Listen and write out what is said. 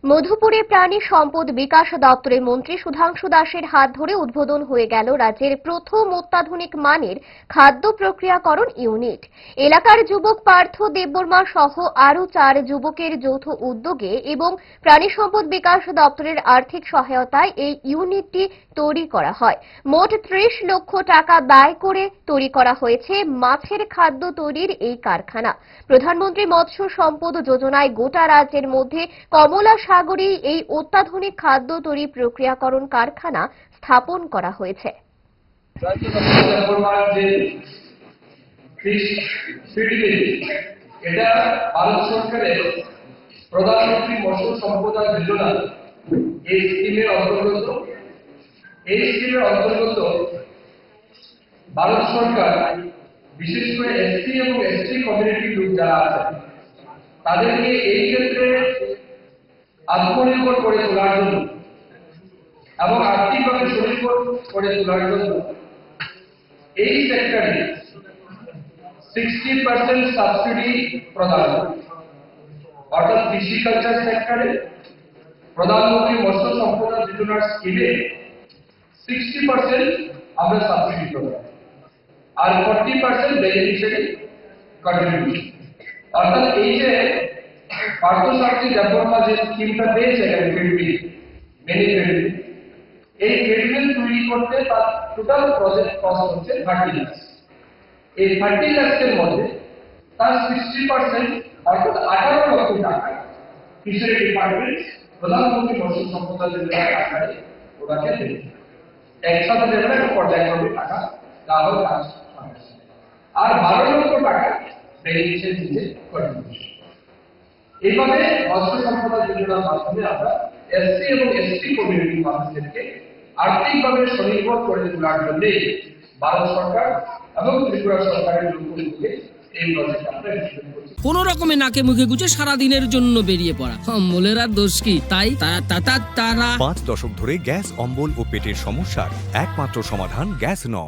মধুপুরে প্রাণী সম্পদ বিকাশ দপ্তরের মন্ত্রী সুধাংশু দাসের হাত ধরে উদ্বোধন হয়ে গেল রাজ্যের প্রথম অত্যাধুনিক মানের খাদ্য প্রক্রিয়াকরণ ইউনিট। এলাকার যুবক পার্থ দেববর্মা সহ আরও 4 যুবকের যৌথ উদ্যোগে এবং প্রাণী সম্পদ বিকাশ দপ্তরের আর্থিক সহায়তায় এই ইউনিটটি তৈরি করা হয়। মোট 30 লক্ষ টাকা ব্যয় করে তৈরি করা হয়েছে মাছের খাদ্য তৈরির এই কারখানা। প্রধানমন্ত্রী মৎস্য সম্পদ যোজনায় গোটা রাজ্যের মধ্যে কমলা সাগরে এই অত্যাধুনিক খাদ্য তৈরি প্রক্রিয়াকরণ কারখানা স্থাপন করা হয়েছে। এটা ভারত সরকারের প্রধানমন্ত্রী মৎস্য সম্পদ যোজনা এই স্কিমের অন্তর্গত। এই স্কিমের অন্তর্গত ভারত সরকার বিশেষ করে এসসি এবং এসটি কমিউনিটি লোক যারা আছে তাদেরকে এই ক্ষেত্রে আত্মনির্ভর করে তোলার জন্য এবং আর্থিকভাবে স্বনির্ভর করে তোলার জন্য এই সেক্টরে 60% সাবসিডি প্রদান, অর্থাৎ ফিশিকালচার সেক্টরে প্রধানমন্ত্রী মৎস্য সম্পদ যোজনার স্কিমে 60% আমরা সাবসিডি প্রদান আর 40% বেনিফিশিয়ারি কন্ট্রিবিউশন। অর্থাৎ এই যে পার্থসারথী দেববর্মা যে স্কিমটা পেয়েছে এই ক্রেডিট তৈরি করতে তার টোটাল প্রজেক্ট কস্ট হচ্ছে 30 লাখ। এই 30 লাখের মধ্যে তার 60% অর্থাৎ 18 লক্ষ টাকা ফিশারি ডিপার্টমেন্ট প্রধানমন্ত্রী মৎস্য সম্পদ যোজনার আকারে ওনাকে দেবে। একসাথে দেবে না, পর্যায়ক্রমে টাকা দেওয়ার কাজ আর 12 লক্ষ টাকা বেনিফিশিয়ারি দিতে কন্ট্রিবিউশন। এইভাবে মৎস্য সম্পদ যোজনার মাধ্যমে আমরা এসসি এবং এসটি কমিউনিটি মানুষদেরকে আর্থিকভাবে স্বনির্ভর করে তোলার জন্য ভারত সরকার এবং ত্রিপুরা সরকারের লোকগুলোকে এই প্রজেক্ট আমরা ইমপ্লিমেন্ট করছি। কোন রকমে নাকে মুখে গুজে সারা দিনের জন্য বেরিয়ে পড়া অম্বলের আর দোষ কি? তাই তারা 5 দশক ধরে গ্যাস, অম্বল ও পেটের সমস্যার একমাত্র সমাধান গ্যাস নয়।